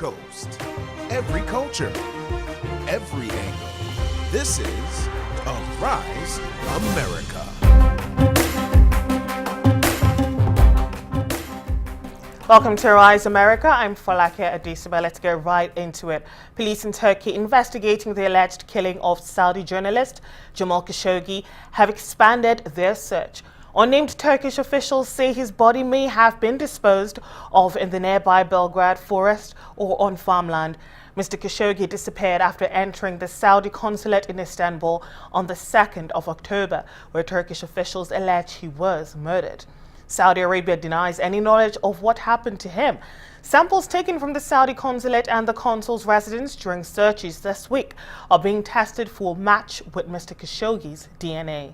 coast, every culture, every angle. This is Arise America. Welcome to Arise America. I'm Folake Adesugba. Let's get right into it. Police in Turkey investigating the alleged killing of Saudi journalist Jamal Khashoggi have expanded their search. Unnamed Turkish officials say his body may have been disposed of in the nearby Belgrade forest or on farmland. Mr. Khashoggi disappeared after entering the Saudi consulate in Istanbul on the 2nd of October, where Turkish officials allege he was murdered. Saudi Arabia denies any knowledge of what happened to him. Samples taken from the Saudi consulate and the consul's residence during searches this week are being tested for a match with Mr. Khashoggi's DNA.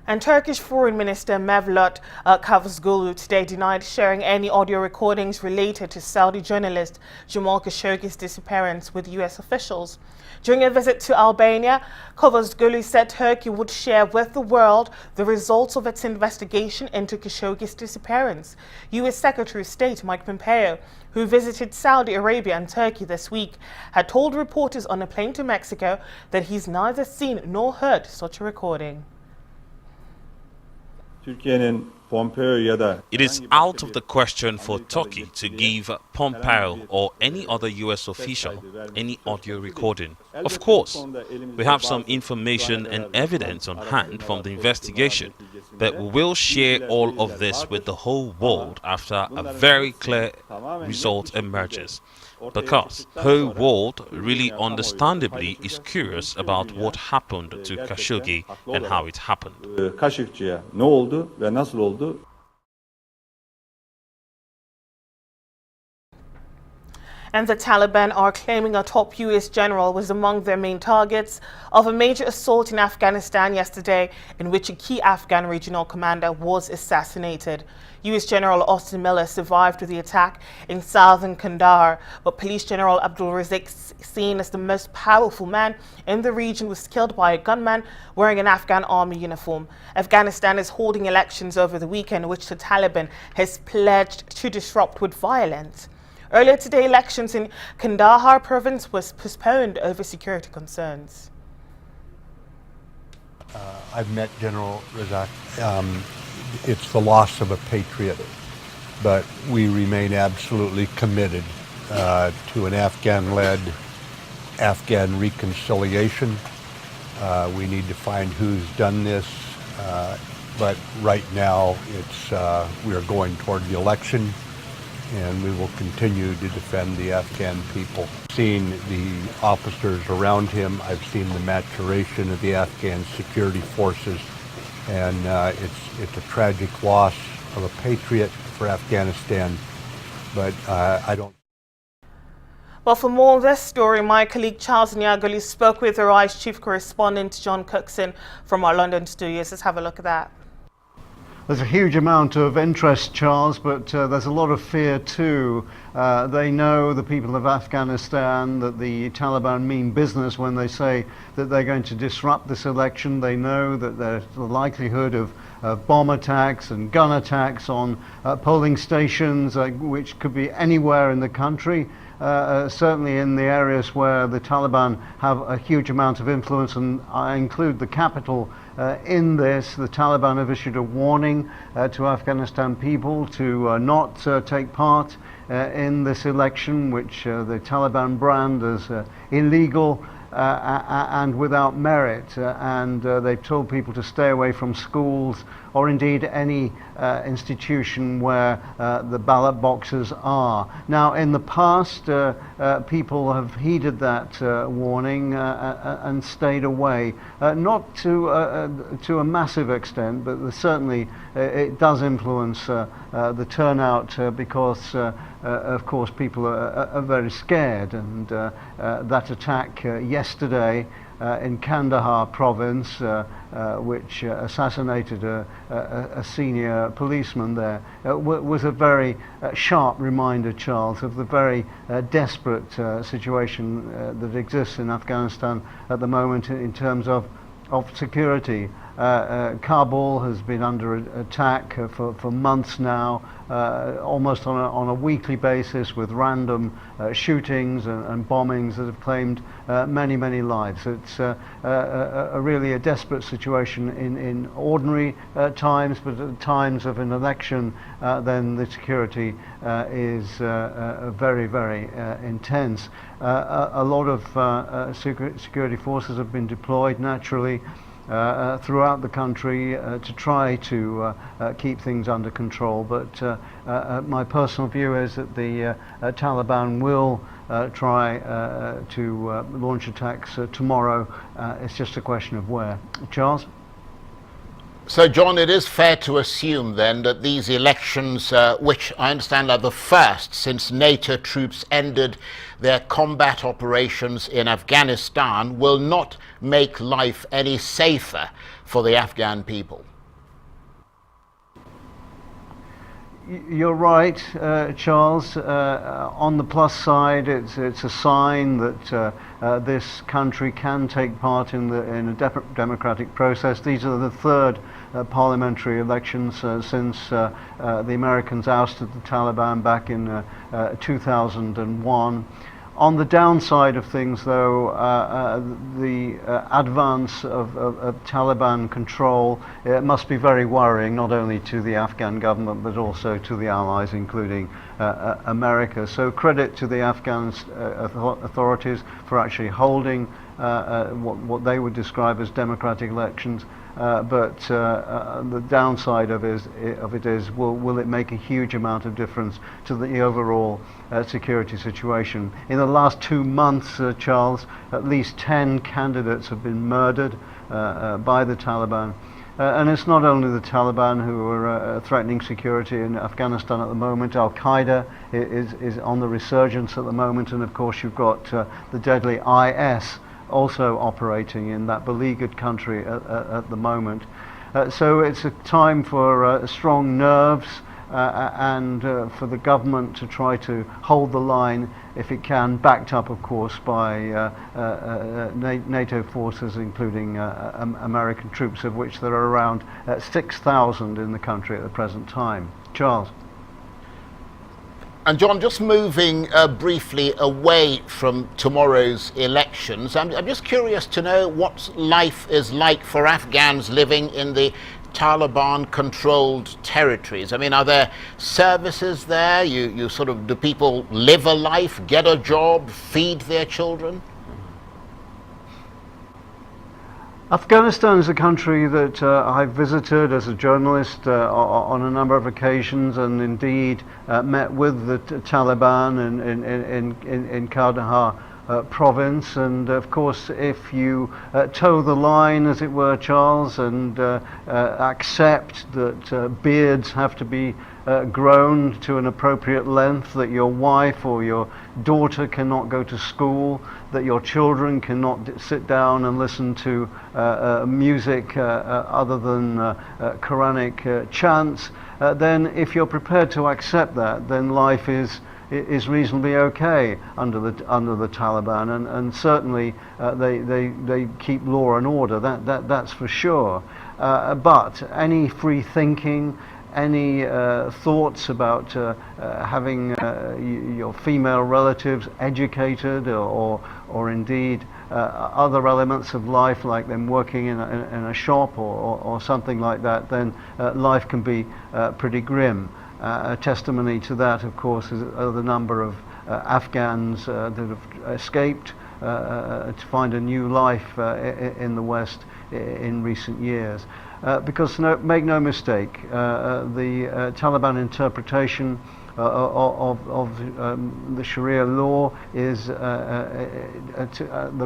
And Turkish Foreign Minister Mevlut Cavusoglu today denied sharing any audio recordings related to Saudi journalist Jamal Khashoggi's disappearance with U.S. officials. During a visit to Albania, Cavusoglu said Turkey would share with the world the results of its investigation into Khashoggi's disappearance. U.S. Secretary of State Mike Pompeo, who visited Saudi Arabia and Turkey this week, had told reporters on a plane to Mexico that he's neither seen nor heard such a recording. It is out of the question for Turkey to give Pompeo or any other U.S. official any audio recording. Of course, we have some information and evidence on hand from the investigation, but we will share all of this with the whole world after a very clear result emerges. Because the whole world really understandably is curious about what happened to Khashoggi and how it happened. And the Taliban are claiming a top U.S. general was among their main targets of a major assault in Afghanistan yesterday, in which a key Afghan regional commander was assassinated. U.S. General Austin Miller survived the attack in southern Kandahar, but Police General Abdul Razik, seen as the most powerful man in the region, was killed by a gunman wearing an Afghan army uniform. Afghanistan is holding elections over the weekend, which the Taliban has pledged to disrupt with violence. Earlier today, elections in Kandahar province was postponed over security concerns. I've met General Razak. It's the loss of a patriot, but we remain absolutely committed to an Afghan-led Afghan reconciliation. We need to find who's done this, but right now we are going toward the election, and we will continue to defend the Afghan people. I've seen the officers around him. I've seen the maturation of the Afghan security forces, and it's a tragic loss of a patriot for Afghanistan, but I don't. Well, for more on this story, my colleague Charles Nyagoli spoke with Arise chief correspondent John Cookson from our London studios. Let's have a look at that. There's a huge amount of interest, Charles, but there's a lot of fear too. They know, the people of Afghanistan, that the Taliban mean business when they say that they're going to disrupt this election. They know that there's the likelihood of bomb attacks and gun attacks on polling stations, which could be anywhere in the country. Certainly in the areas where the Taliban have a huge amount of influence, and I include the capital in this. The Taliban have issued a warning to Afghanistan people to not take part in this election, which the Taliban brand as illegal and without merit, and they've told people to stay away from schools or indeed any institution where the ballot boxes are. Now, in the past, people have heeded that warning and stayed away, not to a massive extent, but certainly it does influence the turnout because of course people are very scared, and that attack yesterday in Kandahar province, which assassinated a senior policeman there, was a very sharp reminder, Charles, of the very desperate situation that exists in Afghanistan at the moment in terms of security. Kabul has been under attack for months now, almost on a weekly basis, with random shootings and bombings that have claimed many lives. It's really a desperate situation in ordinary times, but at times of an election, then the security is very intense. A lot of security forces have been deployed naturally throughout the country to try to keep things under control, but my personal view is that the Taliban will try to launch attacks tomorrow. It's just a question of where. Charles? So, John, it is fair to assume then that these elections, which I understand are the first since NATO troops ended their combat operations in Afghanistan, will not make life any safer for the Afghan people. You're right, Charles. On the plus side, it's a sign that this country can take part in a democratic process. These are the third parliamentary elections since the Americans ousted the Taliban back in 2001. On the downside of things, though, the advance of Taliban control, it must be very worrying, not only to the Afghan government but also to the allies, including America. So credit to the Afghan authorities for actually holding what they would describe as democratic elections. But the downside of it is, will it make a huge amount of difference to the overall security situation? In the last 2 months, Charles, at least 10 candidates have been murdered by the Taliban. And it's not only the Taliban who are threatening security in Afghanistan at the moment. Al-Qaeda is on the resurgence at the moment, and of course you've got the deadly IS also operating in that beleaguered country at the moment. So it's a time for strong nerves and for the government to try to hold the line if it can, backed up of course by NATO forces, including American troops, of which there are around 6,000 in the country at the present time. Charles? And John, just moving briefly away from tomorrow's elections, I'm just curious to know what life is like for Afghans living in the Taliban-controlled territories. I mean, are there services there? Do people live a life, get a job, feed their children? Afghanistan is a country that I've visited as a journalist on a number of occasions, and indeed met with the Taliban in Kandahar province. And of course, if you toe the line, as it were, Charles, and accept that beards have to be grown to an appropriate length, that your wife or your daughter cannot go to school, that your children cannot sit down and listen to music other than Quranic chants, then if you're prepared to accept that, then life is reasonably okay under the Taliban, and certainly they keep law and order. That's for sure. But any free thinking, any thoughts about having your female relatives educated, or indeed other elements of life, like them working in a shop or something like that, then life can be pretty grim. A testimony to that, of course, is the number of Afghans that have escaped to find a new life in the West in recent years. Because make no mistake, the Taliban interpretation of the Sharia law is the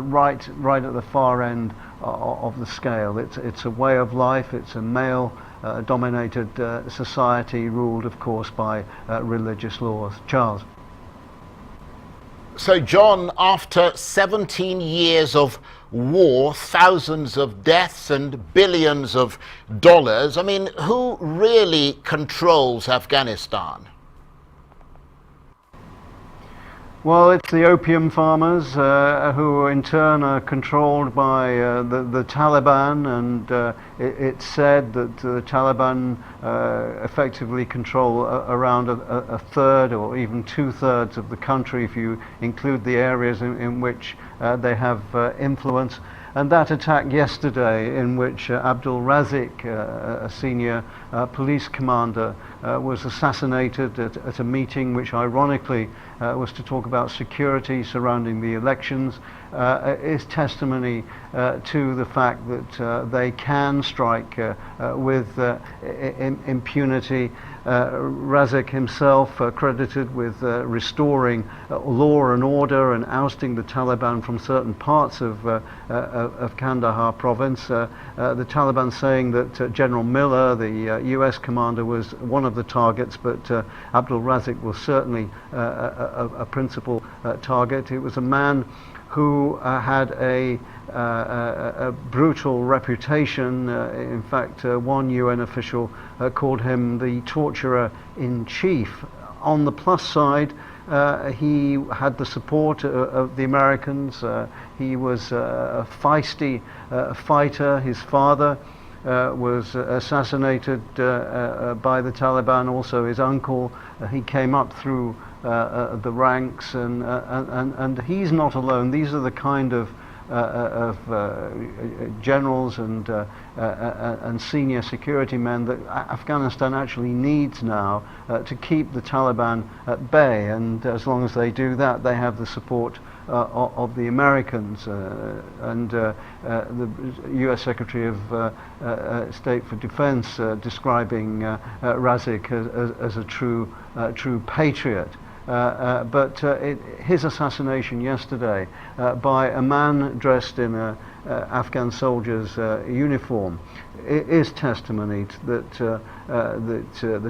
right at the far end of the scale. It's a way of life. It's a male dominated society, ruled of course by religious laws. Charles? So John, after 17 years of war, thousands of deaths and billions of dollars, I mean, who really controls Afghanistan? Well, it's the opium farmers who in turn are controlled by the Taliban, and it's said that the Taliban effectively control around a third or even 2/3 of the country if you include the areas in which they have influence. And that attack yesterday, in which Abdul Razik, a senior police commander, was assassinated at a meeting which ironically was to talk about security surrounding the elections, is testimony to the fact that they can strike with impunity. Razik himself credited with restoring law and order and ousting the Taliban from certain parts of Kandahar province. The Taliban saying that General Miller, the US commander, was one of the targets, but Abdul Razik was certainly a principal target. It was a man who had a brutal reputation. In fact, one UN official called him the torturer-in-chief. On the plus side, he had the support of the Americans. He was a feisty fighter. His father was assassinated by the Taliban, also his uncle. He came up through the ranks, and he's not alone. These are the kind of generals and senior security men that Afghanistan actually needs now to keep the Taliban at bay, and as long as they do that, they have the support of the Americans, and the US Secretary of State for Defense describing Razik as a true patriot. But his assassination yesterday by a man dressed in a Afghan soldier's uniform is testimony that the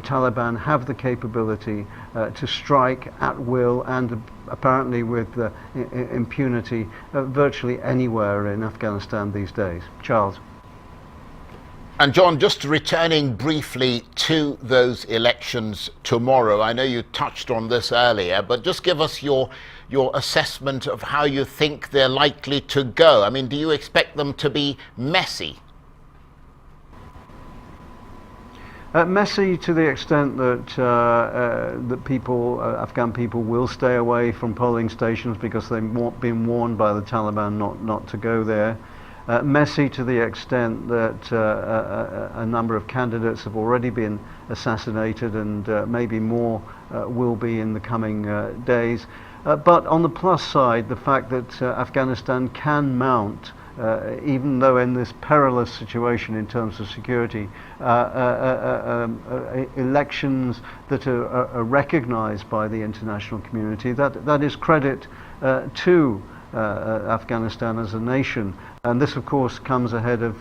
Taliban have the capability to strike at will and apparently with impunity virtually anywhere in Afghanistan these days. Charles. And John, just returning briefly to those elections tomorrow, I know you touched on this earlier, but just give us your assessment of how you think they're likely to go. I mean, do you expect them to be messy? Messy to the extent that Afghan people will stay away from polling stations because they've been warned by the Taliban not to go there. Messy to the extent that a number of candidates have already been assassinated, and maybe more will be in the coming days. But on the plus side, the fact that Afghanistan can mount, even though in this perilous situation in terms of security, elections that are recognized by the international community, that is credit to Afghanistan as a nation. And this, of course, comes ahead of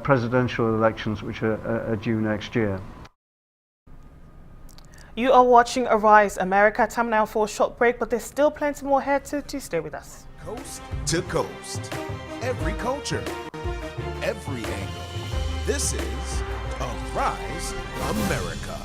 presidential elections, which are due next year. You are watching Arise America. Time now for a short break, but there's still plenty more here to stay with us. Coast to coast. Every culture. Every angle. This is Arise America.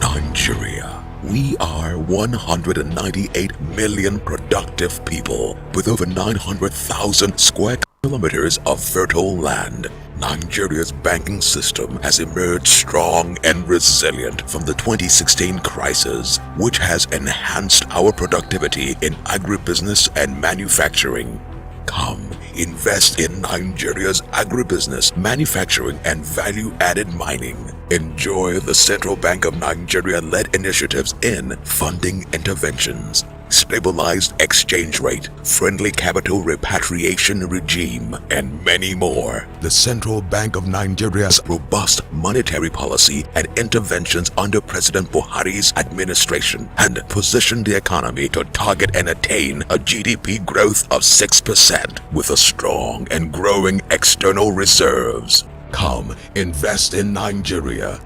Nigeria. We are 198 million productive people with over 900,000 square kilometers of fertile land. Nigeria's banking system has emerged strong and resilient from the 2016 crisis, which has enhanced our productivity in agribusiness and manufacturing. Come, invest in Nigeria's agribusiness, manufacturing, and value-added mining. Enjoy the Central Bank of Nigeria-led initiatives in funding interventions, stabilized exchange rate, friendly capital repatriation regime, and many more. The Central Bank of Nigeria's robust monetary policy and interventions under President Buhari's administration and position the economy to target and attain a GDP growth of 6% with a strong and growing external reserves. Come, invest in Nigeria.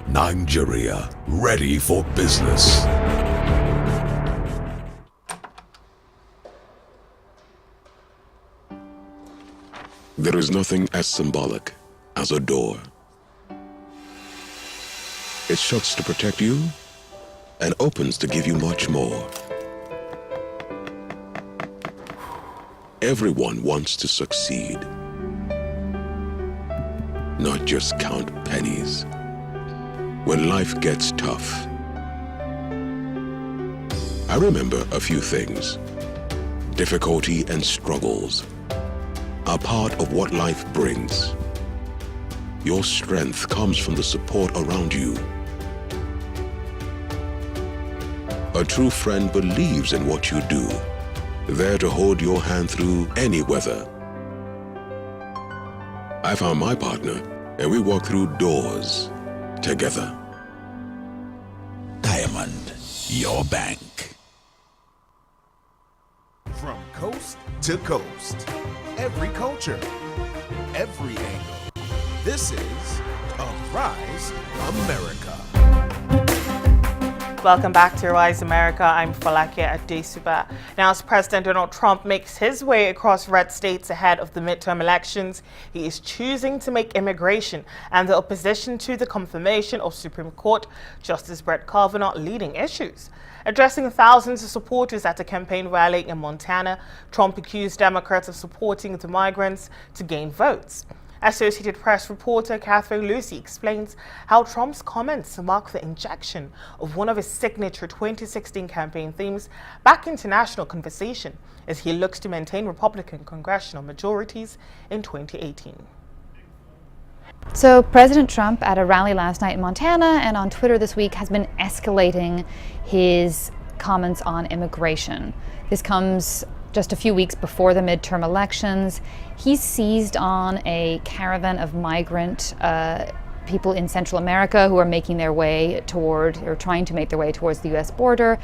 Nigeria, ready for business. There is nothing as symbolic as a door. It shuts to protect you and opens to give you much more. Everyone wants to succeed, not just count pennies. When life gets tough, I remember a few things. Difficulty and struggles are part of what life brings. Your strength comes from the support around you. A true friend believes in what you do, there to hold your hand through any weather. I found my partner, and we walked through doors together. Diamond, your bank. From coast to coast, every culture, every angle. This is Arise America. Welcome back to Rise America. I'm Folake Adesugba. Now, as President Donald Trump makes his way across red states ahead of the midterm elections, he is choosing to make immigration and the opposition to the confirmation of Supreme Court Justice Brett Kavanaugh leading issues. Addressing thousands of supporters at a campaign rally in Montana, Trump accused Democrats of supporting the migrants to gain votes. Associated Press reporter Catherine Lucy explains how Trump's comments mark the injection of one of his signature 2016 campaign themes back into national conversation as he looks to maintain Republican congressional majorities in 2018. So President Trump at a rally last night in Montana and on Twitter this week has been escalating his comments on immigration. This comes just a few weeks before the midterm elections. He seized on a caravan of migrant people in Central America who are making their way toward, or trying to make their way towards the US border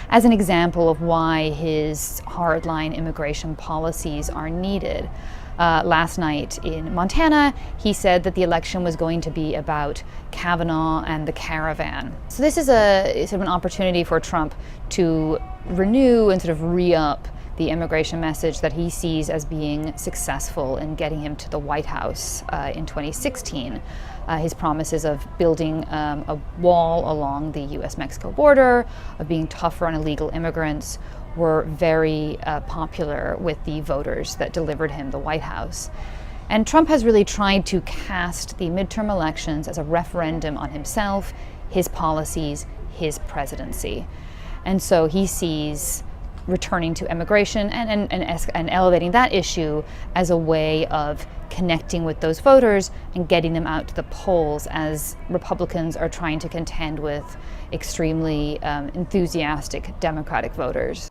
as an example of why his hardline immigration policies are needed. Last night in Montana, he said that the election was going to be about Kavanaugh and the caravan. So this is sort of an opportunity for Trump to renew and sort of re-up the immigration message that he sees as being successful in getting him to the White House in 2016. His promises of building a wall along the US-Mexico border, of being tougher on illegal immigrants, were very popular with the voters that delivered him the White House. And Trump has really tried to cast the midterm elections as a referendum on himself, his policies, his presidency. And so he sees returning to immigration and elevating that issue as a way of connecting with those voters and getting them out to the polls as Republicans are trying to contend with extremely enthusiastic Democratic voters.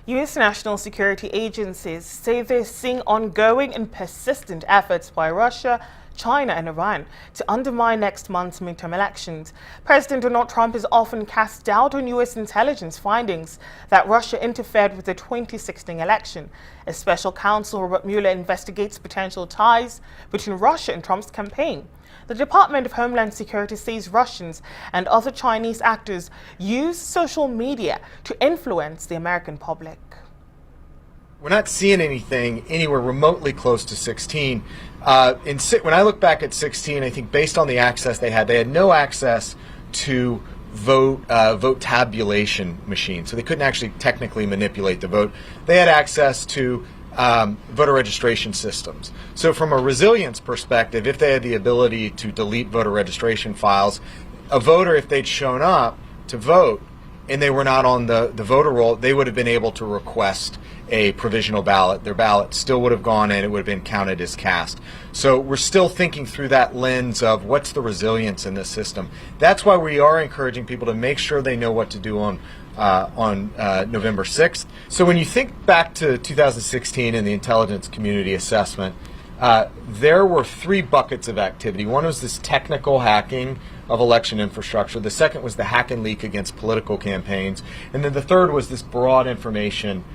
U.S. national security agencies say they're seeing ongoing and persistent efforts by Russia, China and Iran to undermine next month's midterm elections. President Donald Trump has often cast doubt on U.S. intelligence findings that Russia interfered with the 2016 election. A special counsel, Robert Mueller, investigates potential ties between Russia and Trump's campaign. The Department of Homeland Security says Russians and other Chinese actors use social media to influence the American public. We're not seeing anything anywhere remotely close to 16. When I look back at 16, I think based on the access they had no access to vote tabulation machines, so they couldn't actually technically manipulate the vote. They had access to voter registration systems. So from a resilience perspective, if they had the ability to delete voter registration files, a voter, if they'd shown up to vote and they were not on the voter roll, they would have been able to request a provisional ballot. Their ballot still would have gone in, it would have been counted as cast. So we're still thinking through that lens of what's the resilience in this system. That's why we are encouraging people to make sure they know what to do on November 6th. So when you think back to 2016 and the intelligence community assessment, there were three buckets of activity. One was this technical hacking of election infrastructure. The second was the hack and leak against political campaigns. And then the third was this broad information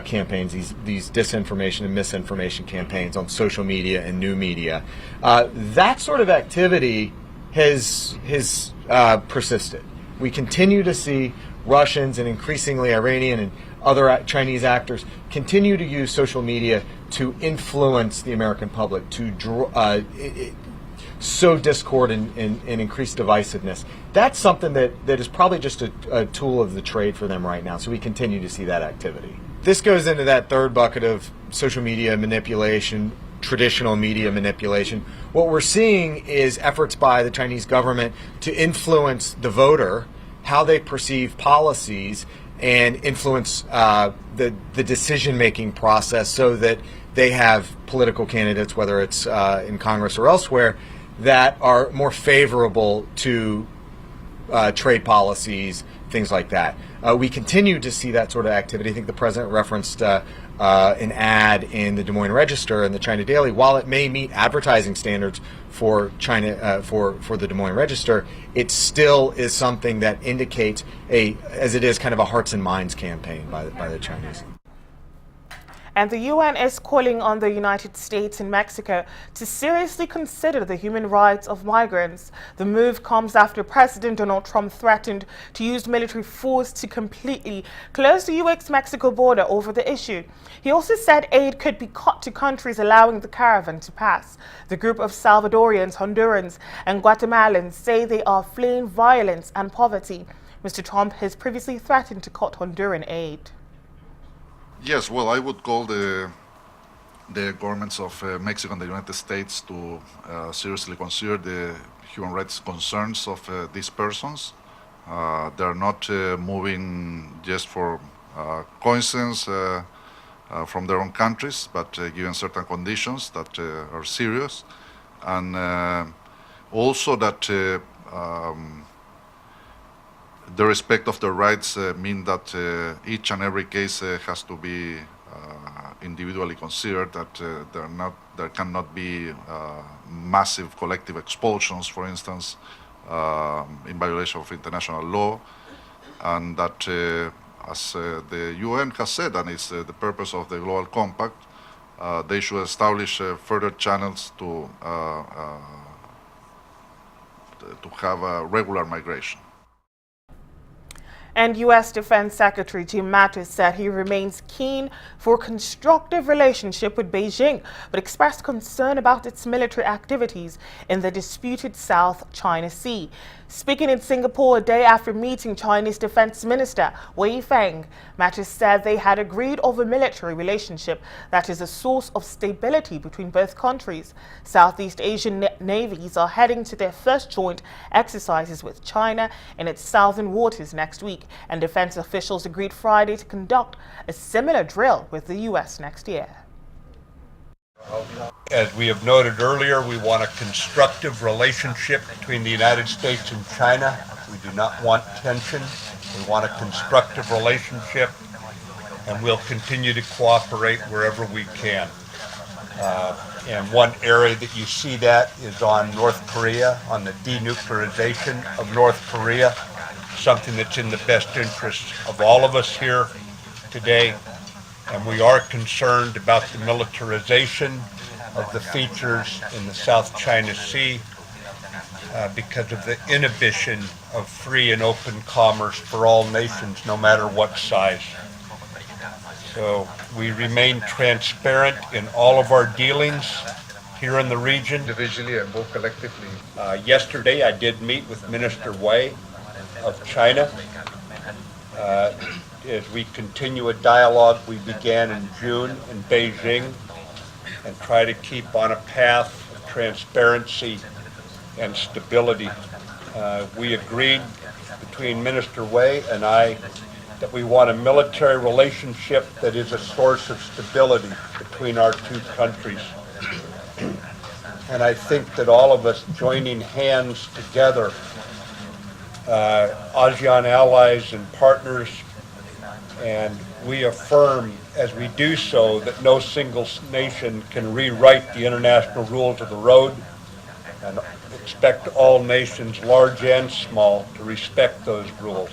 campaigns, these disinformation and misinformation campaigns on social media and new media. That sort of activity has persisted. We continue to see Russians and increasingly Iranian and other Chinese actors continue to use social media to influence the American public, to sow discord and increase divisiveness. That's something that is probably just a tool of the trade for them right now. So we continue to see that activity. This goes into that third bucket of social media manipulation, traditional media manipulation. What we're seeing is efforts by the Chinese government to influence the voter, how they perceive policies, and influence the decision-making process so that they have political candidates, whether it's in Congress or elsewhere, that are more favorable to trade policies, things like that. We continue to see that sort of activity. I think the president referenced an ad in the Des Moines Register and the China Daily. While it may meet advertising standards for China, for the Des Moines Register, it still is something that indicates as it is kind of a hearts and minds campaign by the Chinese. And the UN is calling on the United States and Mexico to seriously consider the human rights of migrants. The move comes after President Donald Trump threatened to use military force to completely close the U.S.-Mexico border over the issue. He also said aid could be cut to countries allowing the caravan to pass. The group of Salvadorians, Hondurans, and Guatemalans say they are fleeing violence and poverty. Mr. Trump has previously threatened to cut Honduran aid. Yes, well, I would call the governments of Mexico and the United States to seriously consider the human rights concerns of these persons. They're not moving just for coincidence from their own countries, but given certain conditions that are serious. And also that the respect of their rights mean that each and every case has to be individually considered, that there cannot be massive collective expulsions, for instance, in violation of international law, and that as the UN has said, and it's the purpose of the Global Compact, they should establish further channels to have a regular migration. And U.S. Defense Secretary Jim Mattis said he remains keen for a constructive relationship with Beijing, but expressed concern about its military activities in the disputed South China Sea. Speaking in Singapore a day after meeting Chinese Defense Minister Wei Feng, Mattis said they had agreed over a military relationship that is a source of stability between both countries. Southeast Asian navies are heading to their first joint exercises with China in its southern waters next week, and defense officials agreed Friday to conduct a similar drill with the U.S. next year. As we have noted earlier, we want a constructive relationship between the United States and China. We do not want tension. We want a constructive relationship, and we'll continue to cooperate wherever we can. And one area that you see that is on North Korea, on the denuclearization of North Korea, something that's in the best interest of all of us here today. And we are concerned about the militarization of the features in the South China Sea because of the inhibition of free and open commerce for all nations, no matter what size. So we remain transparent in all of our dealings here in the region. Individually and both collectively. Yesterday I did meet with Minister Wei of China. As we continue a dialogue we began in June in Beijing and try to keep on a path of transparency and stability. We agreed between Minister Wei and I that we want a military relationship that is a source of stability between our two countries. And I think that all of us joining hands together, ASEAN allies and partners, and we affirm as we do so that no single nation can rewrite the international rules of the road, and expect all nations, large and small, to respect those rules.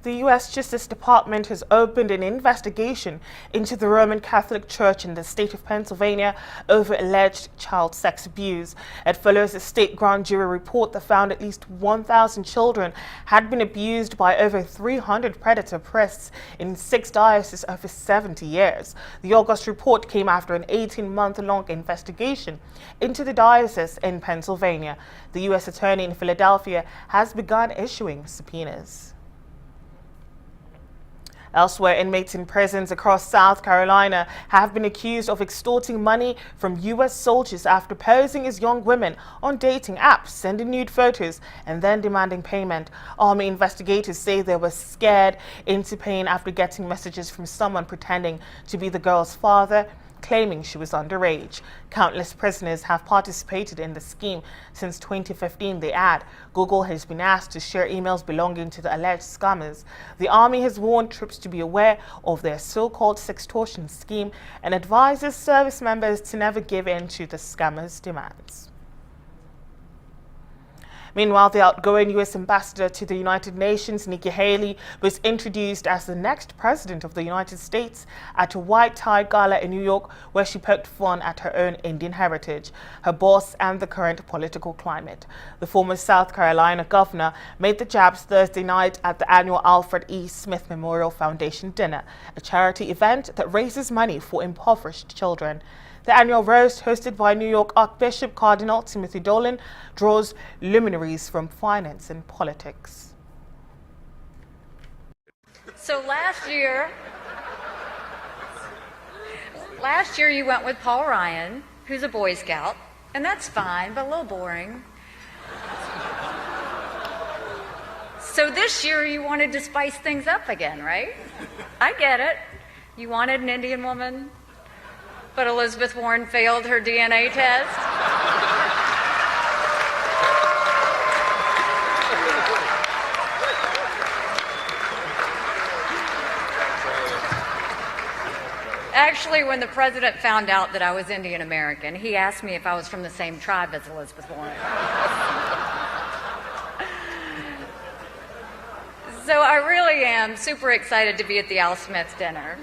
The U.S. Justice Department has opened an investigation into the Roman Catholic Church in the state of Pennsylvania over alleged child sex abuse. It follows a state grand jury report that found at least 1,000 children had been abused by over 300 predator priests in 6 dioceses over 70 years. The August report came after an 18-month-long investigation into the diocese in Pennsylvania. The U.S. Attorney in Philadelphia has begun issuing subpoenas. Elsewhere, inmates in prisons across South Carolina have been accused of extorting money from U.S. soldiers after posing as young women on dating apps, sending nude photos, and then demanding payment. Army investigators say they were scared into paying after getting messages from someone pretending to be the girl's father, claiming she was underage. Countless prisoners have participated in the scheme since 2015. They add, Google has been asked to share emails belonging to the alleged scammers. The Army has warned troops to be aware of their so-called sextortion scheme and advises service members to never give in to the scammers' demands. Meanwhile, the outgoing U.S. ambassador to the United Nations, Nikki Haley, was introduced as the next president of the United States at a white tie gala in New York, where she poked fun at her own Indian heritage, her boss, and the current political climate. The former South Carolina governor made the jabs Thursday night at the annual Alfred E. Smith Memorial Foundation dinner, a charity event that raises money for impoverished children. The annual roast, hosted by New York Archbishop Cardinal Timothy Dolan, draws luminaries from finance and politics. So last year you went with Paul Ryan, who's a Boy Scout, and that's fine, but a little boring. So this year you wanted to spice things up again, right? I get it. You wanted an Indian woman, but Elizabeth Warren failed her DNA test. Actually, when the president found out that I was Indian American, he asked me if I was from the same tribe as Elizabeth Warren. So I really am super excited to be at the Al Smith dinner.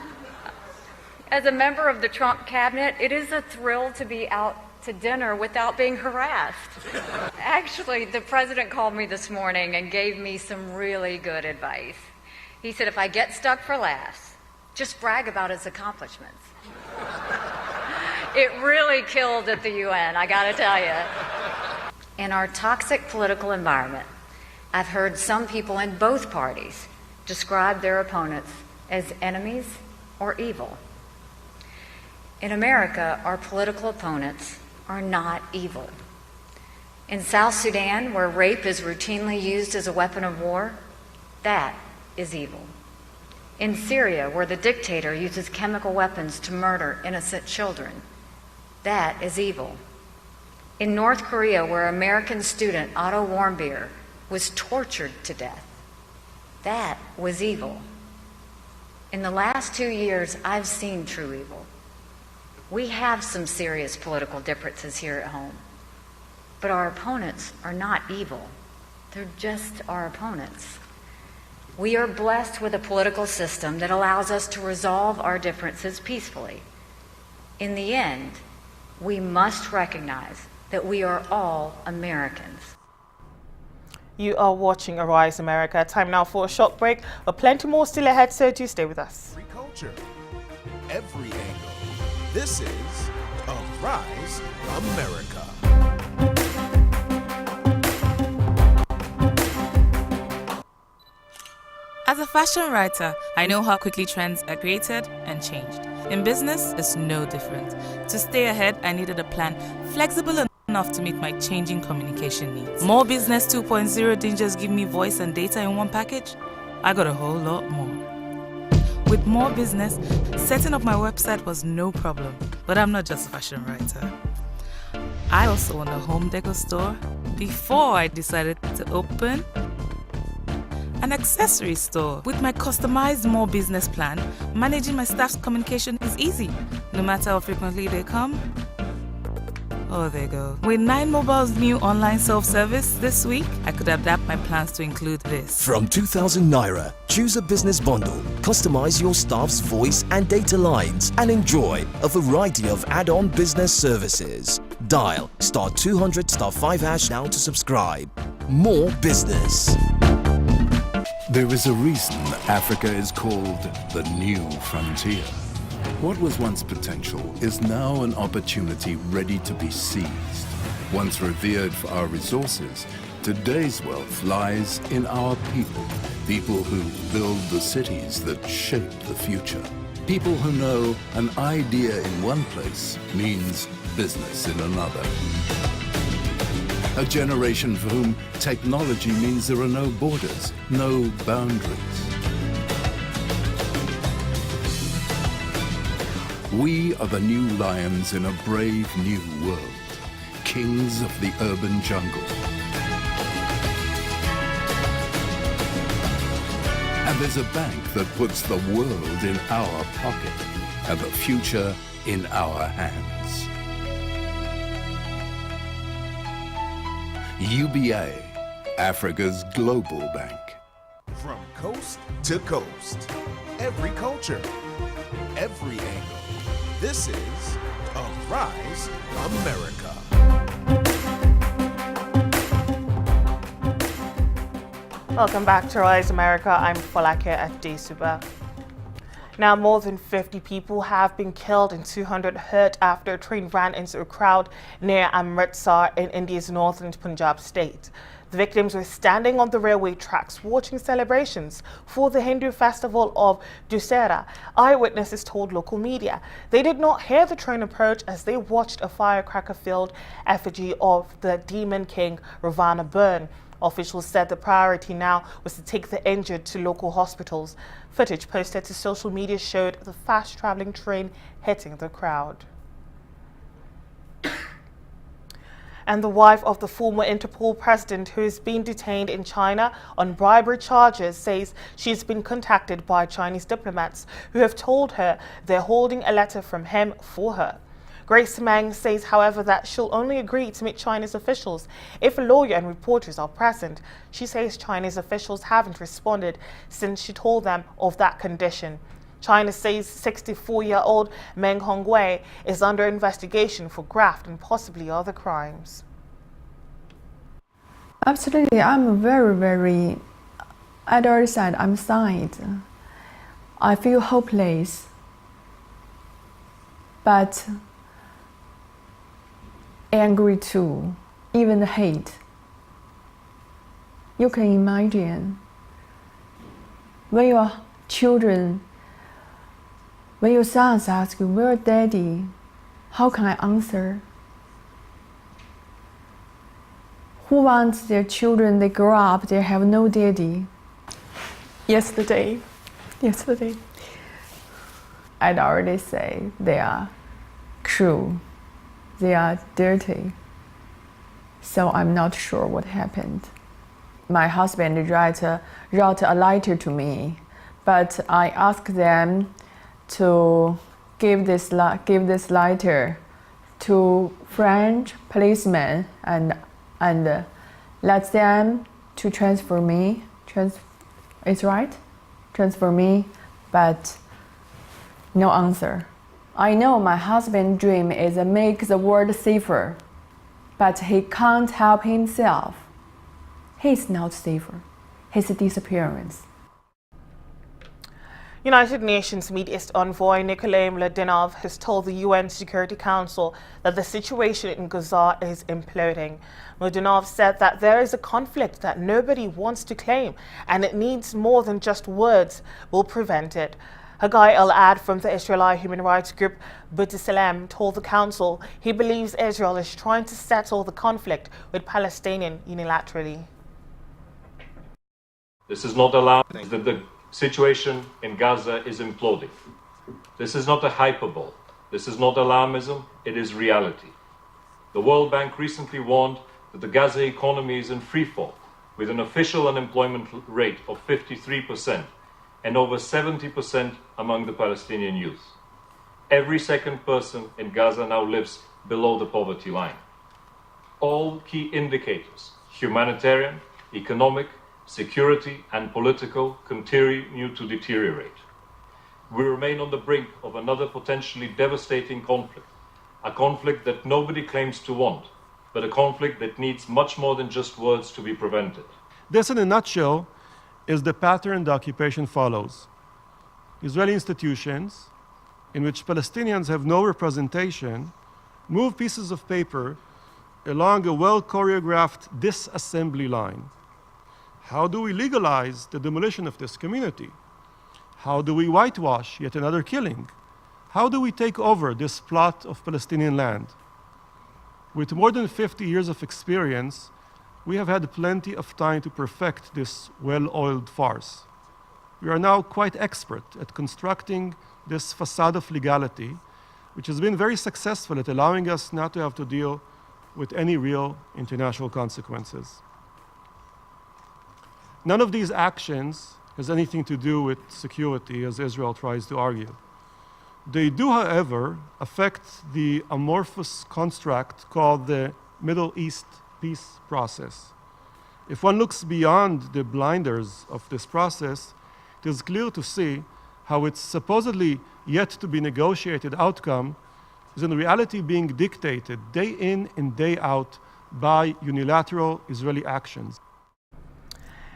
As a member of the Trump cabinet, it is a thrill to be out to dinner without being harassed. Actually, the president called me this morning and gave me some really good advice. He said, if I get stuck for laughs, just brag about his accomplishments. It really killed at the UN, I gotta tell you. In our toxic political environment, I've heard some people in both parties describe their opponents as enemies or evil. In America, our political opponents are not evil. In South Sudan, where rape is routinely used as a weapon of war, that is evil. In Syria, where the dictator uses chemical weapons to murder innocent children, that is evil. In North Korea, where American student Otto Warmbier was tortured to death, that was evil. In the last 2 years, I've seen true evil. We have some serious political differences here at home, but our opponents are not evil. They're just our opponents. We are blessed with a political system that allows us to resolve our differences peacefully. In the end, we must recognize that we are all Americans. You are watching Arise America. Time now for a short break, but plenty more still ahead, so do stay with us. Every culture, every angle. This is Arise America. As a fashion writer, I know how quickly trends are created and changed. In business, it's no different. To stay ahead, I needed a plan flexible enough to meet my changing communication needs. More Business 2.0 didn't just give me voice and data in one package. I got a whole lot more. With More Business, setting up my website was no problem. But I'm not just a fashion writer. I also own a home decor store before I decided to open an accessory store. With my customized More Business plan, managing my staff's communication is easy, no matter how frequently they come Oh, there you go. With 9 Mobile's new online self-service this week, I could adapt my plans to include this. From 2,000 Naira, choose a business bundle, customize your staff's voice and data lines, and enjoy a variety of add-on business services. Dial *200 *5# now to subscribe. More business. There is a reason Africa is called the new frontier. What was once potential is now an opportunity ready to be seized. Once revered for our resources, today's wealth lies in our people. People who build the cities that shape the future. People who know an idea in one place means business in another. A generation for whom technology means there are no borders, no boundaries. We are the new lions in a brave new world, kings of the urban jungle. And there's a bank that puts the world in our pocket and the future in our hands. UBA, Africa's global bank. From coast to coast, every culture, every angle. This is Arise America. Welcome back to Rise America. I'm Folake Adesugba. Now, more than 50 people have been killed and 200 hurt after a train ran into a crowd near Amritsar in India's northern Punjab state. The victims were standing on the railway tracks watching celebrations for the Hindu festival of Dussehra. Eyewitnesses told local media they did not hear the train approach as they watched a firecracker-filled effigy of the demon king Ravana burn. Officials said the priority now was to take the injured to local hospitals. Footage posted to social media showed the fast-traveling train hitting the crowd. And the wife of the former Interpol president who is being detained in China on bribery charges says she's been contacted by Chinese diplomats who have told her they're holding a letter from him for her. Grace Meng says, however, that she'll only agree to meet Chinese officials if a lawyer and reporters are present. She says Chinese officials haven't responded since she told them of that condition. China says 64-year-old Meng Hongwei is under investigation for graft and possibly other crimes. Absolutely, I'm very, at the other side, I'm sad. I feel hopeless, but angry too, even hate. You can imagine when your children, when your sons ask you, "Where daddy?" How can I answer? Who wants their children, they grow up, they have no daddy? Yesterday, I'd already say they are cruel, they are dirty. So I'm not sure what happened. My husband wrote a letter to me, but I asked them to give this letter to French policemen and let them to transfer me. It's right? Transfer me, but no answer. I know my husband's dream is to make the world safer, but he can't help himself. He's not safer. His disappearance. United Nations Middle East envoy Nikolay Mladenov has told the UN Security Council that the situation in Gaza is imploding. Mladenov said that there is a conflict that nobody wants to claim and it needs more than just words will prevent it. Hagai Al-Ad from the Israeli human rights group B'Tselem told the council he believes Israel is trying to settle the conflict with Palestinians unilaterally. This is not allowed. The situation in Gaza is imploding. This is not a hyperbole. This is not alarmism. It is reality. The World Bank recently warned that the Gaza economy is in freefall, with an official unemployment rate of 53% and over 70% among the Palestinian youth. Every second person in Gaza now lives below the poverty line. All key indicators, humanitarian, economic, security, and political, continue to deteriorate. We remain on the brink of another potentially devastating conflict, a conflict that nobody claims to want, but a conflict that needs much more than just words to be prevented. This, in a nutshell, is the pattern the occupation follows. Israeli institutions, in which Palestinians have no representation, move pieces of paper along a well-choreographed disassembly line. How do we legalize the demolition of this community? How do we whitewash yet another killing? How do we take over this plot of Palestinian land? With more than 50 years of experience, we have had plenty of time to perfect this well-oiled farce. We are now quite expert at constructing this facade of legality, which has been very successful at allowing us not to have to deal with any real international consequences. None of these actions has anything to do with security, as Israel tries to argue. They do, however, affect the amorphous construct called the Middle East peace process. If one looks beyond the blinders of this process, it is clear to see how its supposedly yet to be negotiated outcome is in reality being dictated day in and day out by unilateral Israeli actions.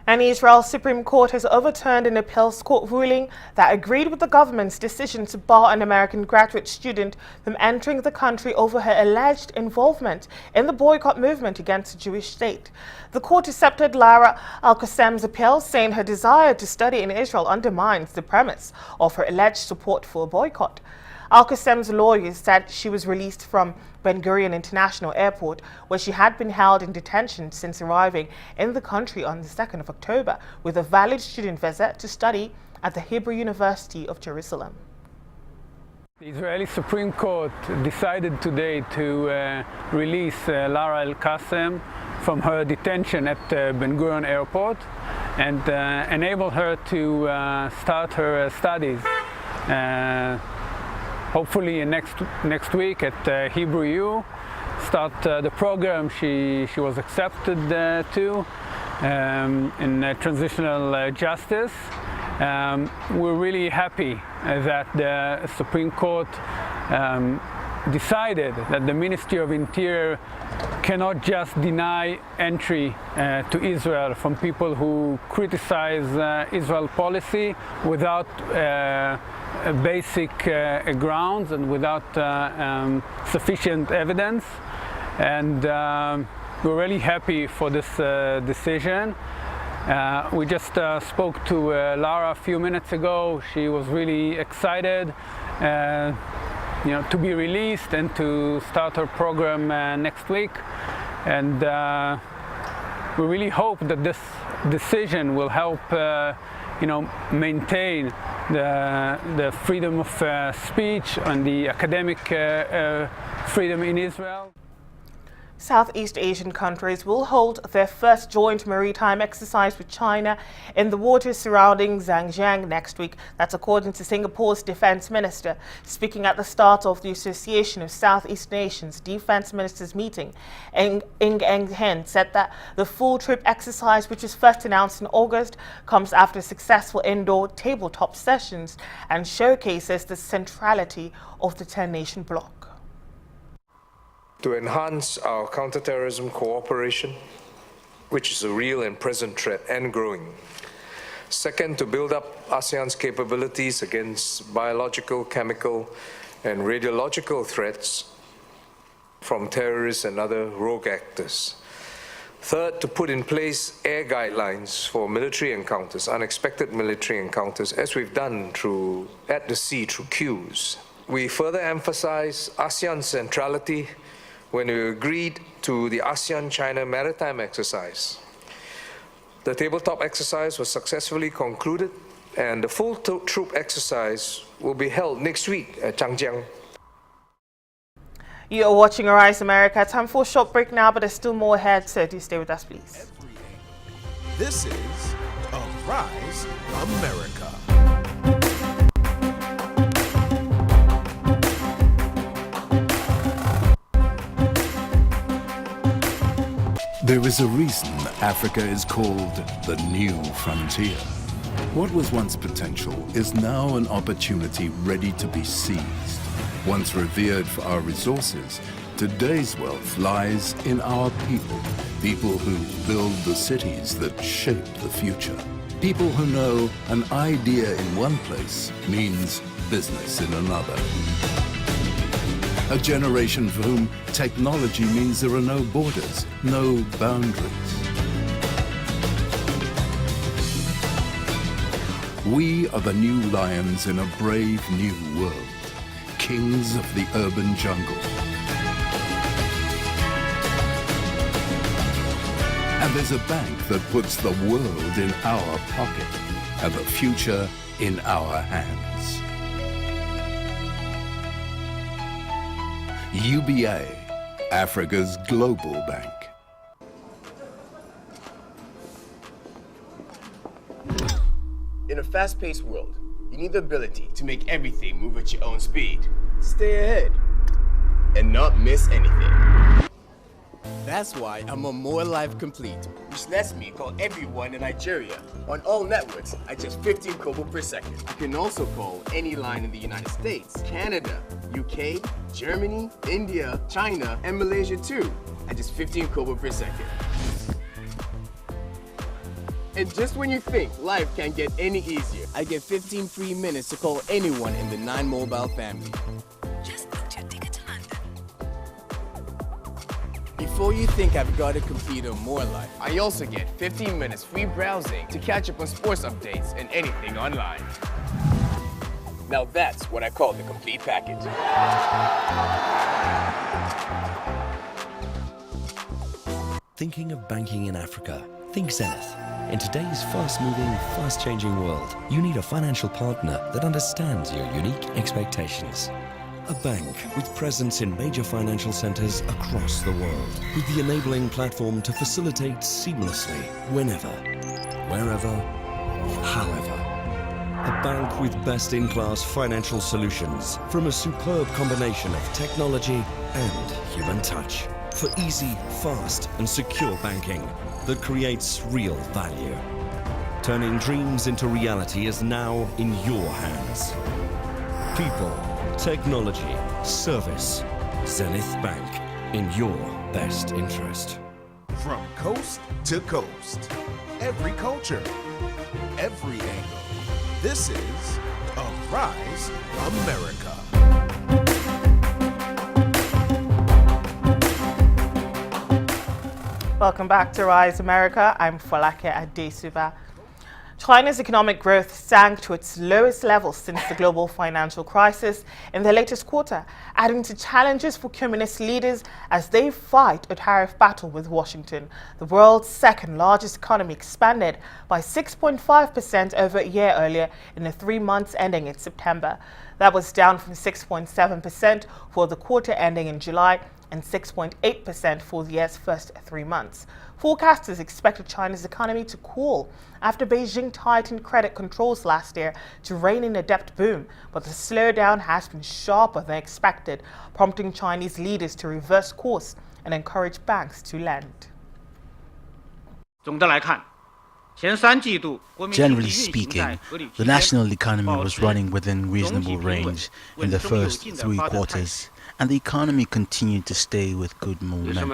And Israel's Supreme Court has overturned an appeals court ruling that agreed with the government's decision to bar an American graduate student from entering the country over her alleged involvement in the boycott movement against the Jewish state. The court accepted Lara Al-Qassem's appeal, saying her desire to study in Israel undermines the premise of her alleged support for a boycott. Al-Qassem's lawyers said she was released from Ben Gurion International Airport, where she had been held in detention since arriving in the country on the 2nd of October with a valid student visa to study at the Hebrew University of Jerusalem. The Israeli Supreme Court decided today to release Lara Al-Qassem from her detention at Ben Gurion Airport and enable her to start her studies. Hopefully next week at Hebrew U, start the program she was accepted to in transitional justice. We're really happy that the Supreme Court decided that the Ministry of Interior cannot just deny entry to Israel from people who criticize Israel policy without basic grounds and without sufficient evidence. And we're really happy for this decision. We just spoke to Lara a few minutes ago. She was really excited to be released and to start her program next week. And we really hope that this decision will help maintain the freedom of speech and the academic freedom in Israel. Southeast Asian countries will hold their first joint maritime exercise with China in the waters surrounding Zhangjiang next week. That's according to Singapore's defense minister. Speaking at the start of the Association of Southeast Nations Defense Ministers meeting, Ng Eng Hen said that the full troop exercise, which was first announced in August, comes after successful indoor tabletop sessions and showcases the centrality of the 10-nation bloc. To enhance our counterterrorism cooperation, which is a real and present threat and growing. Second, to build up ASEAN's capabilities against biological, chemical, and radiological threats from terrorists and other rogue actors. Third, to put in place air guidelines for military encounters, unexpected military encounters, as we've done at the sea through Qs. We further emphasize ASEAN's centrality when we agreed to the ASEAN-China maritime exercise. The tabletop exercise was successfully concluded, and the full troop exercise will be held next week at Zhangjiang. You are watching Arise America. Time for a short break now, but there's still more ahead, so do stay with us, please. This is Arise America. There is a reason Africa is called the new frontier. What was once potential is now an opportunity ready to be seized. Once revered for our resources, today's wealth lies in our people. People who build the cities that shape the future. People who know an idea in one place means business in another. A generation for whom technology means there are no borders, no boundaries. We are the new lions in a brave new world, kings of the urban jungle. And there's a bank that puts the world in our pocket and the future in our hands. UBA, Africa's global bank. In a fast-paced world, you need the ability to make everything move at your own speed. Stay ahead and not miss anything. That's why I'm on More Life Complete, which lets me call everyone in Nigeria on all networks at just 15 kobo per second. You can also call any line in the United States, Canada, UK, Germany, India, China, and Malaysia too, at just 15 kobo per second. And just when you think life can't get any easier, I get 15 free minutes to call anyone in the 9 Mobile family. Just booked your ticket to London. Before you think I've got to compete on More Life, I also get 15 minutes free browsing to catch up on sports updates and anything online. Now that's what I call the complete package. Thinking of banking in Africa? Think Zenith. In today's fast-moving, fast-changing world, you need a financial partner that understands your unique expectations. A bank with presence in major financial centers across the world, with the enabling platform to facilitate seamlessly, whenever, wherever, however. A bank with best-in-class financial solutions from a superb combination of technology and human touch for easy, fast, and secure banking that creates real value. Turning dreams into reality is now in your hands. People, technology, service. Zenith Bank, in your best interest. From coast to coast, every culture, every angle. This is Arise America. Welcome back to Rise America. I'm Folake Adesugba. China's economic growth sank to its lowest level since the global financial crisis in the latest quarter, adding to challenges for communist leaders as they fight a tariff battle with Washington. The world's second largest economy expanded by 6.5% over a year earlier in the 3 months ending in September. That was down from 6.7% for the quarter ending in July and 6.8% for the year's first 3 months. Forecasters expected China's economy to cool after Beijing tightened credit controls last year to rein in a debt boom, but the slowdown has been sharper than expected, prompting Chinese leaders to reverse course and encourage banks to lend. Generally speaking, the national economy was running within reasonable range in the first 3 quarters, and the economy continued to stay with good momentum.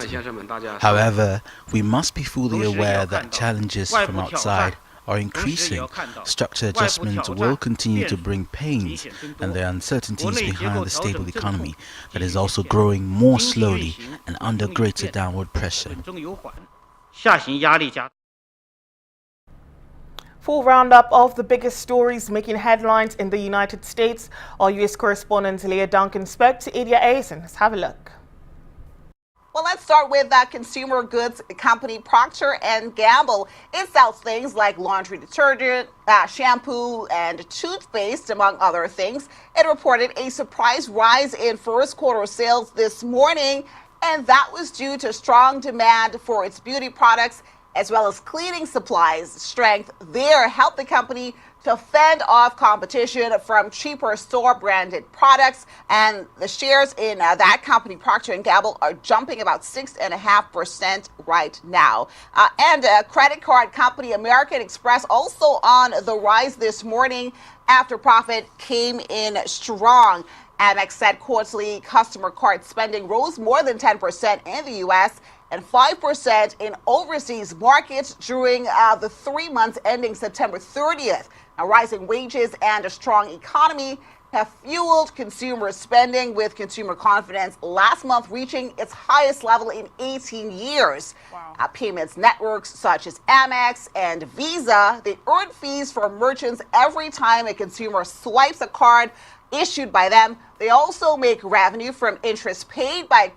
However, we must be fully aware that challenges from outside are increasing. Structure adjustments will continue to bring pains, and there are uncertainties behind the stable economy that is also growing more slowly and under greater downward pressure. Full roundup of the biggest stories making headlines in the United States. Our U.S. correspondent Leah Duncan spoke to Idia Asen. Let's have a look. Well, let's start with consumer goods company Procter & Gamble. It sells things like laundry detergent, shampoo, and toothpaste, among other things. It reported a surprise rise in first quarter sales this morning, and that was due to strong demand for its beauty products as well as cleaning supplies. Strength there helped the company to fend off competition from cheaper store-branded products. And the shares in that company, Procter & Gamble, are jumping about 6.5% right now. And credit card company American Express also on the rise this morning after profit came in strong. Amex said quarterly customer card spending rose more than 10% in the U.S. and 5% in overseas markets during the 3 months ending September 30th. Now, rising wages and a strong economy have fueled consumer spending, with consumer confidence last month reaching its highest level in 18 years. Wow. Payments networks such as Amex and Visa, they earn fees from merchants every time a consumer swipes a card issued by them. They also make revenue from interest paid by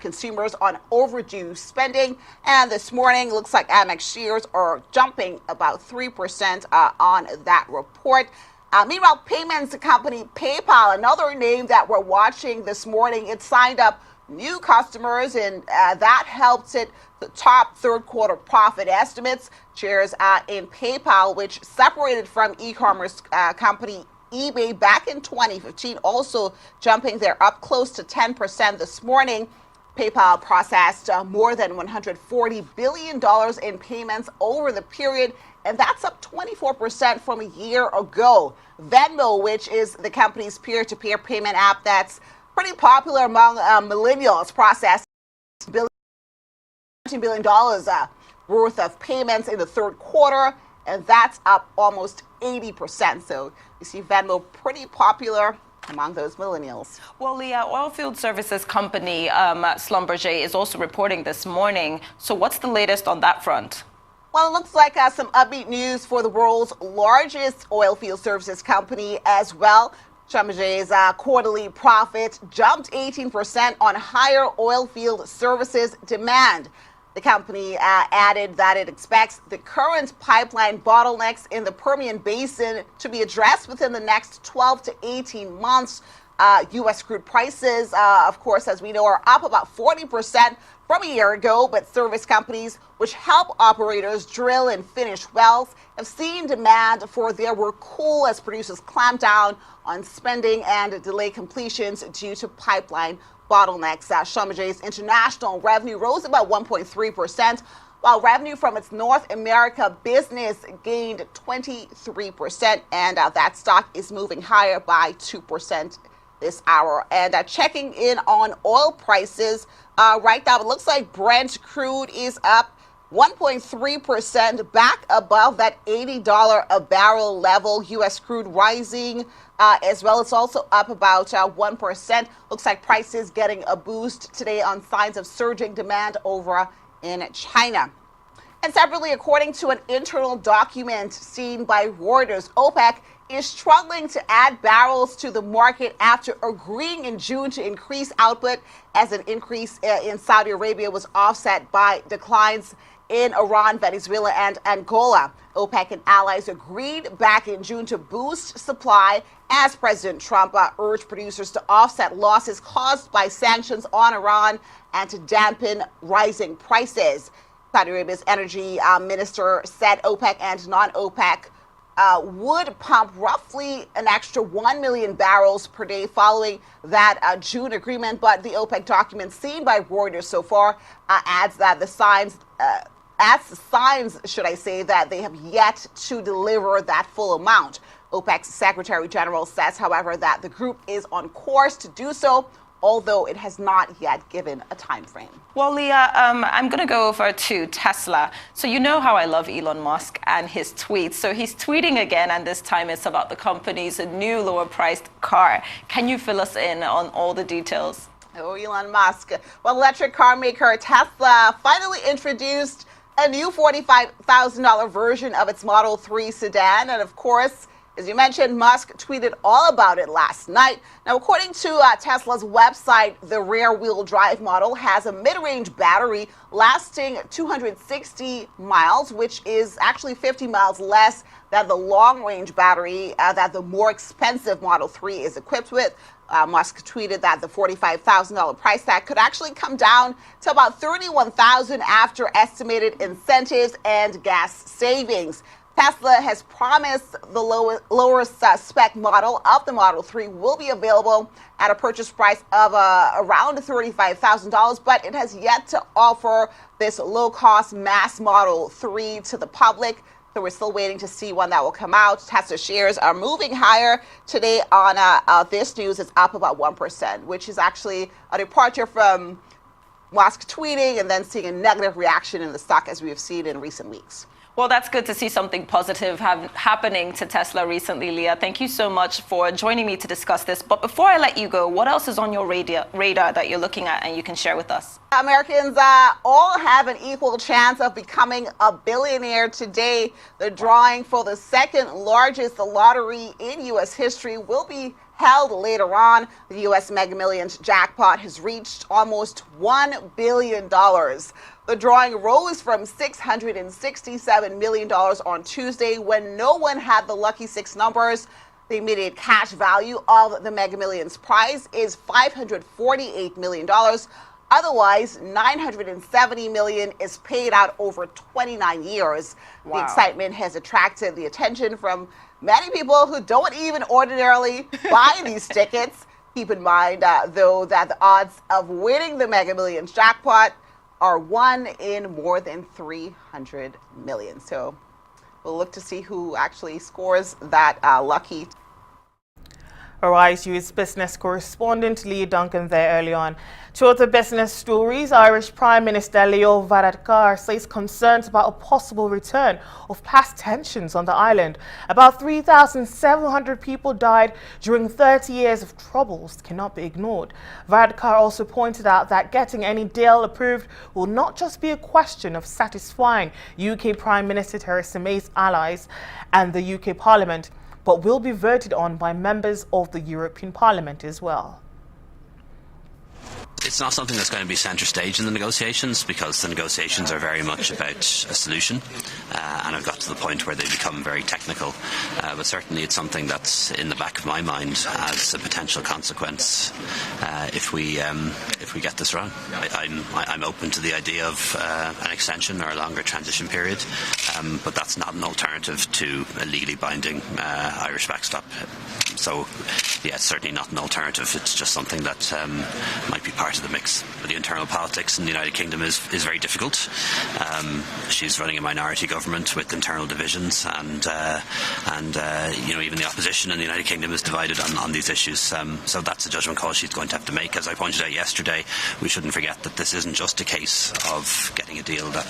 consumers on overdue spending. And this morning, looks like Amex shares are jumping about 3% on that report. Meanwhile, payments company PayPal, another name that we're watching this morning, it signed up new customers, and that helped it the top third quarter profit estimates. Shares in PayPal, which separated from e-commerce company eBay back in 2015, also jumping there, up close to 10% this morning. PayPal processed more than $140 billion in payments over the period, and that's up 24% from a year ago. Venmo, which is the company's peer-to-peer payment app that's pretty popular among millennials, processed $20 billion worth of payments in the third quarter, and that's up almost 80%. So you see Venmo pretty popular among those millennials. Well, the oilfield services company Schlumberger is also reporting this morning. So what's the latest on that front? Well, it looks like some upbeat news for the world's largest oilfield services company as well. Schlumberger's quarterly profit jumped 18% on higher oilfield services demand. The company added that it expects the current pipeline bottlenecks in the Permian Basin to be addressed within the next 12 to 18 months. U.S. crude prices, of course, as we know, are up about 40% from a year ago, but service companies, which help operators drill and finish wells, have seen demand for their work cool as producers clamp down on spending and delay completions due to pipeline bottlenecks. Schlumberger's international revenue rose about 1.3%, while revenue from its North America business gained 23%, and that stock is moving higher by 2% this hour. And checking in on oil prices right now, it looks like Brent crude is up 1.3% back above that $80 a barrel level. U.S. crude rising as well. It's also up about 1%. Looks like prices getting a boost today on signs of surging demand over in China. And separately, according to an internal document seen by Reuters, OPEC is struggling to add barrels to the market after agreeing in June to increase output, as an increase in Saudi Arabia was offset by declines in Iran, Venezuela, and Angola. OPEC and allies agreed back in June to boost supply as President Trump urged producers to offset losses caused by sanctions on Iran and to dampen rising prices. Saudi Arabia's energy minister said OPEC and non-OPEC would pump roughly an extra 1 million barrels per day following that June agreement. But the OPEC document seen by Reuters so far adds the signs, should I say, that they have yet to deliver that full amount. OPEC's Secretary General says, however, that the group is on course to do so, although it has not yet given a time frame. Well, Leah, I'm going to go over to Tesla. So you know how I love Elon Musk and his tweets. So he's tweeting again, and this time it's about the company's new lower-priced car. Can you fill us in on all the details? Oh, Elon Musk. Well, electric car maker Tesla finally introduced a new $45,000 version of its Model 3 sedan. And of course, as you mentioned, Musk tweeted all about it last night. Now, according to Tesla's website, the rear-wheel drive model has a mid-range battery lasting 260 miles, which is actually 50 miles less than the long-range battery that the more expensive Model 3 is equipped with. Musk tweeted that the $45,000 price tag could actually come down to about $31,000 after estimated incentives and gas savings. Tesla has promised the lowest spec model of the Model 3 will be available at a purchase price of around $35,000, but it has yet to offer this low-cost mass Model 3 to the public. So we're still waiting to see when that will come out. Tesla shares are moving higher today on this news. It's up about 1%, which is actually a departure from Musk tweeting and then seeing a negative reaction in the stock as we have seen in recent weeks. Well, that's good to see something positive happening to Tesla recently, Leah. Thank you so much for joining me to discuss this. But before I let you go, what else is on your radar that you're looking at and you can share with us? Americans all have an equal chance of becoming a billionaire today. The drawing for the second largest lottery in U.S. history will be held later on. The U.S. Mega Millions jackpot has reached almost $1 billion. The drawing rose from $667 million on Tuesday when no one had the lucky six numbers. The immediate cash value of the Mega Millions prize is $548 million. Otherwise, $970 million is paid out over 29 years. Wow. The excitement has attracted the attention from many people who don't even ordinarily buy these tickets. Keep in mind, though, that the odds of winning the Mega Millions jackpot are 1 in more than 300 million. So we'll look to see who actually scores that lucky. Arise U.S. business correspondent Lee Duncan there early on. To other business stories, Irish Prime Minister Leo Varadkar says concerns about a possible return of past tensions on the island. About 3,700 people died during 30 years of troubles cannot be ignored. Varadkar also pointed out that getting any deal approved will not just be a question of satisfying UK Prime Minister Theresa May's allies and the UK Parliament, but will be voted on by members of the European Parliament as well. It's not something that's going to be centre stage in the negotiations, because the negotiations are very much about a solution and have got to the point where they become very technical. But certainly it's something that's in the back of my mind as a potential consequence if we get this wrong. I'm open to the idea of an extension or a longer transition period, but that's not an alternative to a legally binding Irish backstop. So, yeah, it's certainly not an alternative. It's just something that might be part of the mix. But the internal politics in the United Kingdom is very difficult. She's running a minority government with internal divisions, and even the opposition in the United Kingdom is divided on these issues. So that's a judgment call she's going to have to make. As I pointed out yesterday, we shouldn't forget that this isn't just a case of getting a deal that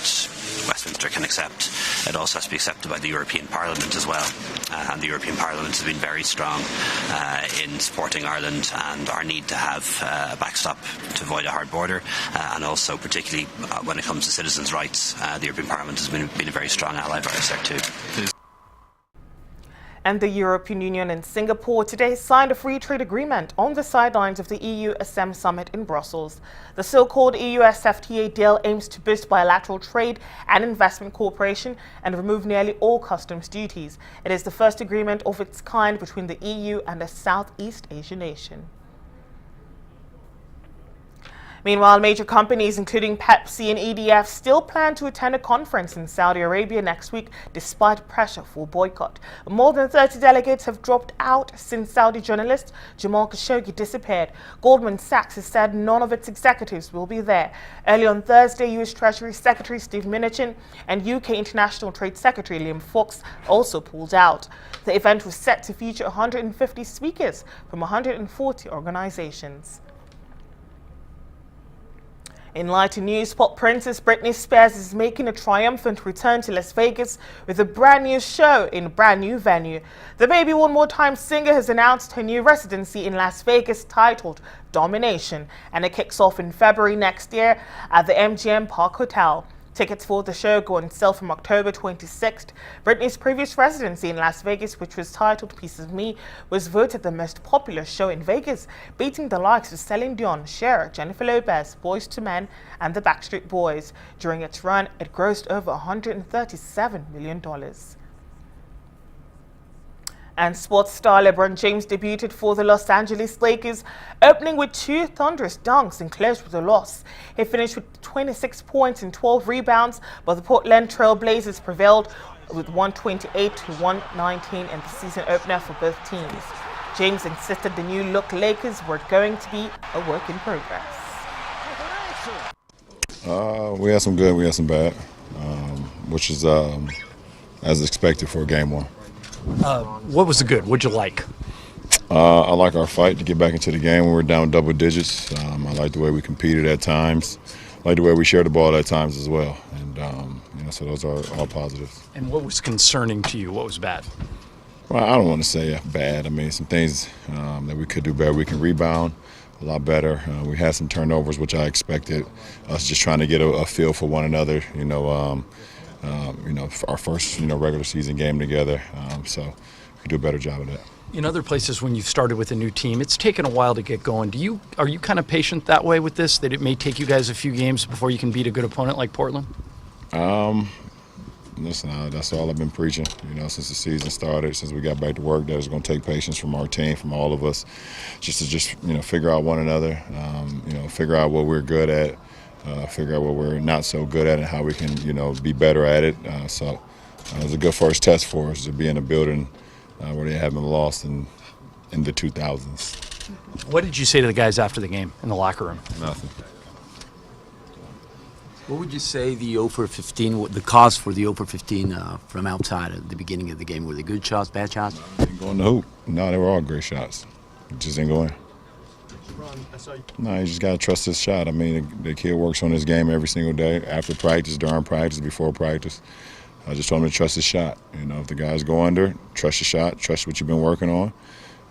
Westminster can accept. It also has to be accepted by the European Parliament as well. And the European Parliament has been very strong in supporting Ireland and our need to have a backstop to avoid a hard border, and also particularly when it comes to citizens' rights, the European Parliament has been a very strong ally of ours there too. And the European Union and Singapore today signed a free trade agreement on the sidelines of the EU-ASEM summit in Brussels. The so-called EU-US FTA deal aims to boost bilateral trade and investment cooperation and remove nearly all customs duties. It is the first agreement of its kind between the EU and a Southeast Asian nation. Meanwhile, major companies including Pepsi and EDF still plan to attend a conference in Saudi Arabia next week despite pressure for boycott. More than 30 delegates have dropped out since Saudi journalist Jamal Khashoggi disappeared. Goldman Sachs has said none of its executives will be there. Early on Thursday, U.S. Treasury Secretary Steve Mnuchin and UK International Trade Secretary Liam Fox also pulled out. The event was set to feature 150 speakers from 140 organizations. In lighter news, pop princess Britney Spears is making a triumphant return to Las Vegas with a brand new show in a brand new venue. The Baby One More Time singer has announced her new residency in Las Vegas titled Domination, and it kicks off in February next year at the MGM Park Hotel. Tickets for the show go on sale from October 26th. Britney's previous residency in Las Vegas, which was titled Piece of Me, was voted the most popular show in Vegas, beating the likes of Celine Dion, Cher, Jennifer Lopez, Boyz II Men, and the Backstreet Boys. During its run, it grossed over $137 million. And sports star LeBron James debuted for the Los Angeles Lakers, opening with 2 thunderous dunks and closed with a loss. He finished with 26 points and 12 rebounds, but the Portland Trail Blazers prevailed with 128 to 119 in the season opener for both teams. James insisted the new look Lakers were going to be a work in progress. We had some good, we had some bad, which is as expected for game one. What was the good? What'd you like? I like our fight to get back into the game when we're down double digits. I like the way we competed at times. I like the way we shared the ball at times as well. And so those are all positives. And what was concerning to you? What was bad? Well, I don't want to say bad. I mean, some things that we could do better. We can rebound a lot better. We had some turnovers, which I expected. Us just trying to get a feel for one another. Our first regular season game together. So we could do a better job of that. In other places, when you've started with a new team, it's taken a while to get going. Are you kind of patient that way with this? That it may take you guys a few games before you can beat a good opponent like Portland? Listen, that's all I've been preaching, since the season started, since we got back to work, that it's going to take patience from our team, from all of us, just to figure out one another, figure out what we're good at, figure out what we're not so good at and how we can, be better at it. So it was a good first test for us to be in a building where they haven't lost in the 2000s. What did you say to the guys after the game in the locker room? Nothing. What would you say the 0 for 15, the cause for the 0 for 15 from outside at the beginning of the game? Were they good shots, bad shots? Didn't go in the hoop. No, they were all great shots. It just didn't go in. No, you just got to trust his shot. I mean, the kid works on his game every single day, after practice, during practice, before practice. I just told him to trust his shot. If the guys go under, trust your shot, trust what you've been working on.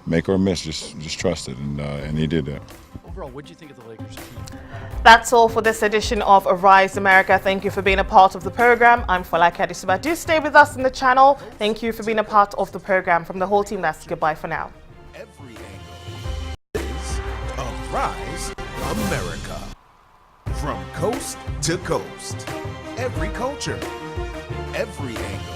Make or miss, just trust it, and he did that. Overall, what did you think of the Lakers team? That's all for this edition of Arise America. Thank you for being a part of the program. I'm Folake Adesugba. Do stay with us in the channel. Thank you for being a part of the program. From the whole team, that's goodbye for now. Every angle is Arise America. From coast to coast. Every culture. Every angle.